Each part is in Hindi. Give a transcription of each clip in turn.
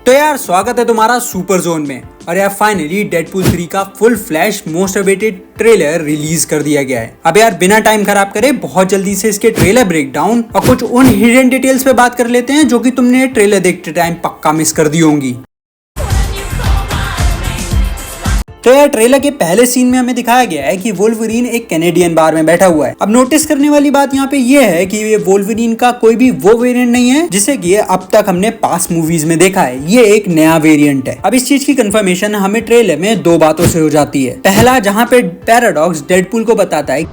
तो यार स्वागत है तुम्हारा सुपर जोन में। और यार फाइनली डेडपूल 3 का full flash most awaited trailer release कर दिया गया है। अब यार बिना टाइम खराब करे बहुत जल्दी से इसके ट्रेलर ब्रेकडाउन और कुछ उन हिडन डिटेल्स पे बात कर लेते हैं जो कि तुमने ट्रेलर देखते टाइम पक्का मिस कर दी होंगी। तो यार ट्रेलर के पहले सीन में हमें दिखाया गया है कि वोल्वरीन एक कैनेडियन बार में बैठा हुआ है। अब नोटिस करने वाली बात यहाँ पे ये है कि ये वोल्वरीन का कोई भी वो वेरिएंट नहीं है जिसे कि अब तक हमने पास मूवीज में देखा है। ये एक नया वेरिएंट है। अब इस चीज की कंफर्मेशन हमें ट्रेलर में दो बातों से हो जाती है। पहला, जहाँ पे पैराडॉक्स डेडपूल को बताता है,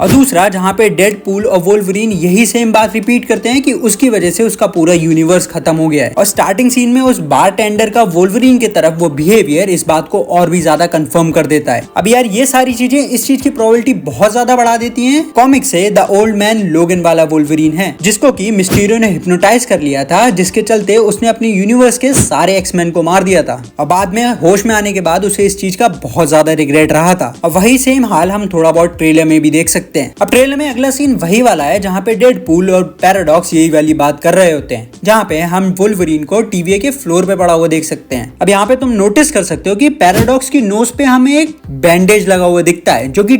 और दूसरा जहाँ पे डेडपूल और वोल्वरीन यही सेम बात रिपीट करते हैं कि उसकी वजह से उसका पूरा यूनिवर्स खत्म हो गया है। और स्टार्टिंग सीन में उस बारटेंडर का वोल्वरीन की तरफ वो बिहेवियर इस बात को और भी ज्यादा कंफर्म कर देता है। अब यार ये सारी चीजें इस चीज की प्रोबेबिलिटी बहुत ज्यादा बढ़ा देती हैं। कॉमिक से द ओल्ड मैन लोगन वाला वोल्वरीन है जिसको कि मिस्टीरियो ने हिप्नोटाइज कर लिया था, जिसके चलते उसने अपने यूनिवर्स के सारे एक्समैन को मार दिया था। और बाद में होश में आने के बाद उसे इस चीज का बहुत ज्यादा रिग्रेट रहा था। और वही सेम हाल हम थोड़ा बहुत ट्रेलर में भी देख सकते हैं। अब ट्रेलर में अगला सीन वही वाला है जहाँ पे डेडपूल और पैराडॉक्स यही वाली बात कर रहे होते हैं, जहाँ पे हम वोल्वरीन को टीवी के फ्लोर पे पड़ा हुआ देख सकते हैं। अब यहाँ पे तुम नोटिस कर सकते हो कि पैराडॉक्स की नोज पे हमें एक बैंडेज लगा हुआ दिखता है जो कि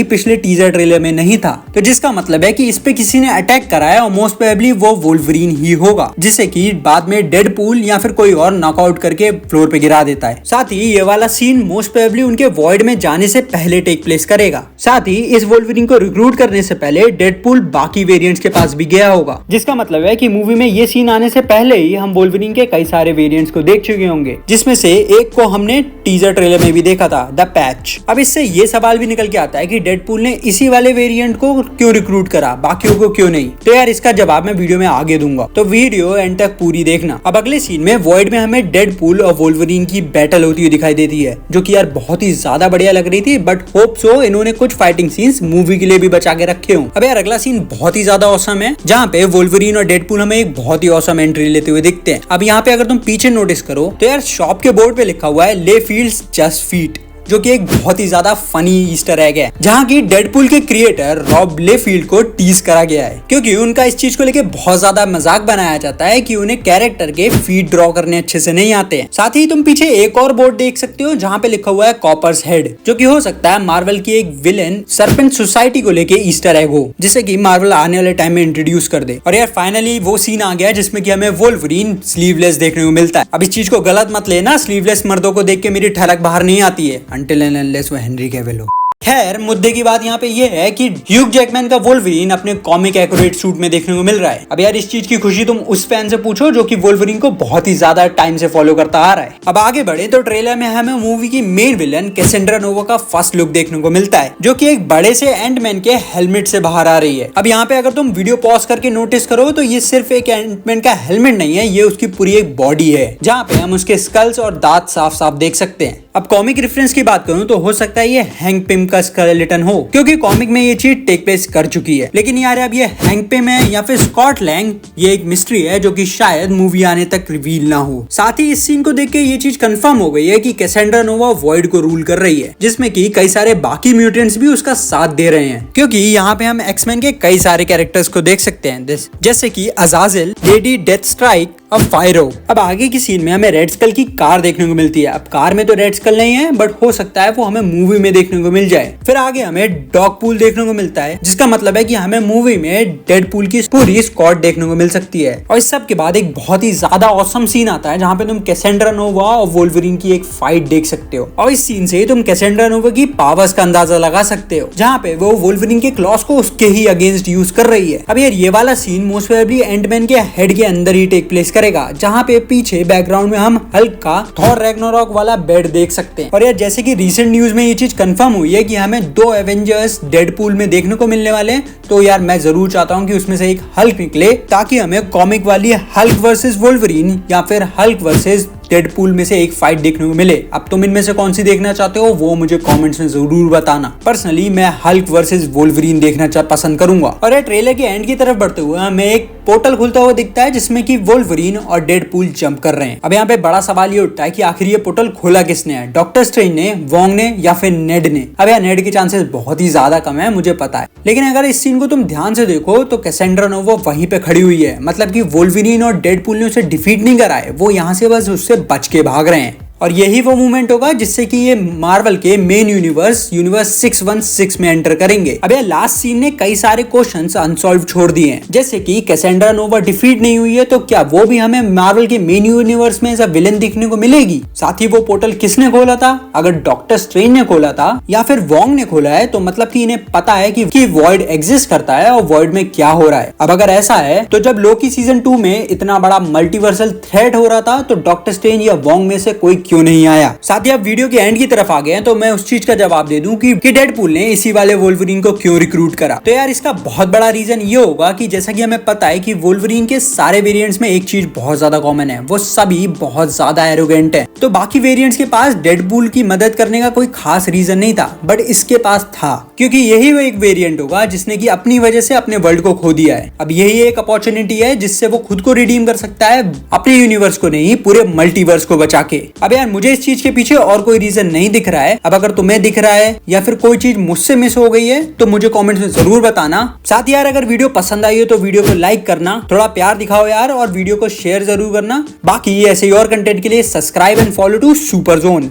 पिछले टीजर ट्रेलर में नहीं था। तो जिसका मतलब है कि इस पे किसी ने अटैक करा है और मोस्ट प्रोबेबली वो वोल्वरीन ही होगा, जिसे कि बाद में डेडपूल या फिर कोई और नॉकआउट करके फ्लोर पे गिरा देता है। साथ ही ये वाला सीन मोस्ट प्रोबेबली उनके वॉइड में जाने से पहले टेक प्लेस करेगा। साथ ही इस वोल्वरीन को रिक्रूट करने से पहले डेडपूल बाकी वेरिएंट्स के पास भी गया होगा, जिसका मतलब है कि मूवी में ये सीन आने से पहले ही हम वोल्वरीन के कई सारे वेरिएंट्स को देख चुके होंगे, जिसमें से एक को हमने टीजर ट्रेलर में भी देखा था, द पैच। अब इससे ये सवाल भी निकल के आता है कि डेडपूल ने इसी वाले वेरिएंट को क्यों रिक्रूट करा, बाकियों को क्यों नहीं। तो यार इसका जवाब मैं वीडियो में आगे दूंगा, तो वीडियो एंड तक पूरी देखना। अब अगले सीन में वॉइड में हमें डेडपूल और वोल्वरीन की बैटल होती हुई दिखाई देती है, जो कि यार बहुत ही ज्यादा बढ़िया लग रही थी। बट होप सो इन्होंने कुछ फाइटिंग सीन्स मूवी के लिए भी बचा के रखे हों। अब यार अगला सीन बहुत ही ज्यादा औसम है, जहाँ पे वोल्वरीन और डेडपूल हमें एक बहुत ही औसम एंट्री लेते हुए दिखते हैं। अब यहाँ पे अगर तुम पीछे नोटिस करो तो यार शॉप के बोर्ड पे लिखा हुआ है ले फील्ड्स जस्ट फीट, जो कि एक बहुत ही ज्यादा फनी ईस्टर एग है, जहाँ की डेडपूल के क्रिएटर रॉब लेफील्ड को टीज करा गया है, क्योंकि उनका इस चीज को लेके बहुत ज्यादा मजाक बनाया जाता है कि उन्हें कैरेक्टर के फीट ड्रॉ करने अच्छे से नहीं आते हैं। साथ ही तुम पीछे एक और बोर्ड देख सकते हो जहाँ पे लिखा हुआ है कॉपर्स हेड, जो कि हो सकता है मार्वल की एक विलेन सर्पेंट सोसाइटी को लेके ईस्टर एग हो, जिसे कि मार्वल आने वाले टाइम में इंट्रोड्यूस कर दे। और यार फाइनली वो सीन आ गया जिसमें कि हमें वोल्वरीन स्लीवलेस देखने को मिलता है। अब इस चीज को गलत मत लेना, स्लीवलेस मर्दों को देख के मेरी ठलक बाहर नहीं आती है until and unless वो हेनरी कैविल हो। खैर मुद्दे की बात यहाँ पे ये है कि ह्यूग जैकमैन का वोल्वरीन अपने कॉमिक एक्यूरेट सूट में देखने को मिल रहा है। अब यार इस चीज की खुशी तुम उस फैन से पूछो जो कि वोल्वरीन को बहुत ही ज्यादा टाइम से फॉलो करता आ रहा है। अब आगे बढ़े तो ट्रेलर में हमें मूवी की मेन विलन कैसेंड्रा नोवा का फर्स्ट लुक देखने को मिलता है, जो कि एक बड़े से एंटमैन के हेलमेट से बाहर आ रही है। अब यहाँ पे अगर तुम वीडियो पॉज करके नोटिस करो तो ये सिर्फ एक एंटमैन का हेलमेट नहीं है, ये उसकी पूरी एक बॉडी है, जहाँ पे हम उसके स्कल्स और दांत साफ साफ देख सकते हैं। अब कॉमिक रेफरेंस की बात करूं तो हो सकता है ये हैंक पिम का स्केलेटन हो, क्योंकि कॉमिक में ये चीज टेक प्लेस कर चुकी है। लेकिन यार अब ये हैंक पिम है या फिर स्कॉट लैंग, ये एक मिस्ट्री है जो कि शायद मूवी आने तक रिवील ना हो। साथ ही इस सीन को देख के ये चीज कंफर्म हो गई है कि कैसेंड्रा नोवा वॉइड को रूल कर रही है, जिसमें कि कई सारे बाकी म्यूटेंट्स भी उसका साथ दे रहे हैं, क्योंकि यहाँ पे हम एक्समैन के कई सारे कैरेक्टर्स को देख सकते हैं, जैसे कि अजाजिल, लेडी डेथस्ट्राइक और फायरो। अब आगे की सीन में हमें रेड स्कल की कार देखने को मिलती है। अब कार में तो रेड स्कल नहीं है, बट हो सकता है वो हमें मूवी में देखने को मिल जाए। फिर आगे हमें डॉगपूल देखने को मिलता है, जिसका मतलब है कि हमें मूवी में डेडपूल की पूरी स्क्वाड देखने को मिल सकती है। और इस सब के बाद एक बहुत ही ज्यादा ऑसम सीन आता है जहाँ पे तुम कैसेंड्रा नोवा और वोल्वरीन की एक फाइट देख सकते हो, और इस सीन से तुम कैसेंड्रा नोवा की पावर्स का अंदाजा लगा सकते हो, जहाँ पे वो वोल्वरीन के क्लॉस को उसके ही अगेंस्ट यूज कर रही है। अब यार ये वाला सीन मोस्ट प्रोबेबली एंटमैन के हेड के अंदर ही टेक प्लेस करेगा, जहाँ पे पीछे बैकग्राउंड में हम हल्क का थॉर रैग्नारोक वाला बेड देख सकते हैं। और यार जैसे कि रिसेंट न्यूज में ये चीज कंफर्म हुई है कि हमें 2 एवेंजर्स डेडपूल में देखने को मिलने वाले हैं, तो यार मैं जरूर चाहता हूँ कि उसमें से एक हल्क निकले, ताकि हमें कॉमिक वाली हल्क वर्सेस वोल्वरीन या फिर हल्क वर्सेस डेडपूल में से एक फाइट देखने को मिले। अब तुम इनमें से कौन सी देखना चाहते हो वो मुझे कमेंट्स में जरूर बताना। पर्सनली मैं हल्क वर्सेस वोल्वरीन देखना पसंद करूंगा। और ट्रेलर के एंड की तरफ बढ़ते हुए हमें एक पोर्टल खुलता हुआ दिखता है जिसमें कि वोल्वरीन और डेडपूल जंप कर रहे हैं। अब यहाँ पे बड़ा सवाल ये उठता है कि आखिर ये पोर्टल खोला किसने है, डॉक्टर स्ट्रेंज ने, वोंग ने या फिर नेड ने। अब यहाँ नेड के चांसेस बहुत ही ज्यादा कम है, मुझे पता है, लेकिन अगर इस सीन को तुम ध्यान से देखो तो कैसेंड्रा नोवा वहीं पे खड़ी हुई है। मतलब कि वोल्वरीन और डेडपूल ने उसे डिफीट नहीं करा है, वो यहाँ से बस उससे बच के भाग रहे हैं। और यही वो मूवमेंट होगा जिससे कि ये मार्वल के मेन यूनिवर्स 616 में एंटर करेंगे। अब ये लास्ट सीन ने कई सारे क्वेश्चंस अनसॉल्व छोड़ दिए हैं, जैसे कि कैसेंड्रा नोवा डिफीट नहीं हुई है तो क्या वो भी हमें मार्वल के मेन यूनिवर्स में एज अ विलेन दिखने को मिलेगी। साथ ही वो पोर्टल किसने खोला था, अगर डॉक्टर स्ट्रेंज ने खोला था या फिर वोंग ने खोला है तो मतलब कि इन्हें पता है कि वॉइड एग्जिस्ट करता है और वॉइड में क्या हो रहा है। अब अगर ऐसा है तो जब लोकी सीजन 2 में इतना बड़ा मल्टीवर्सल थ्रेट हो रहा था तो डॉक्टर स्ट्रेंज या वोंग में से कोई क्यों नहीं आया। साथ ही आप वीडियो के एंड की तरफ आ गए हैं तो मैं उस चीज का जवाब दे दूं कि डेडपूल ने इसी वाले वोल्वरीन को क्यों रिक्रूट करा। तो यार इसका बहुत बड़ा रीजन ये होगा कि जैसा कि हमें पता है कि वोल्वरीन के सारे वेरिएंट्स में एक चीज बहुत ज्यादा कॉमन है, वो सभी बहुत ज्यादा एरोगेंट है। तो बाकी वेरिएंट्स के पास डेडपूल की मदद करने का कोई खास रीजन नहीं था, बट इसके पास था, क्योंकि यही वो एक वेरिएंट होगा जिसने की अपनी वजह से अपने वर्ल्ड को खो दिया है। अब यही एक अपॉर्चुनिटी है जिससे वो खुद को रिडीम कर सकता है, अपने यूनिवर्स को नहीं, पूरे मल्टीवर्स को बचा के। अब यार मुझे इस चीज के पीछे और कोई रीजन नहीं दिख रहा है। अब अगर तुम्हें दिख रहा है या फिर कोई चीज मुझसे मिस हो गई है तो मुझे कमेंट्स में जरूर बताना। साथ ही यार अगर वीडियो पसंद आई हो तो वीडियो को लाइक करना, थोड़ा प्यार दिखाओ यार, और वीडियो को शेयर जरूर करना। बाकी ऐसे ही और कंटेंट के लिए subscribe and follow to super zone.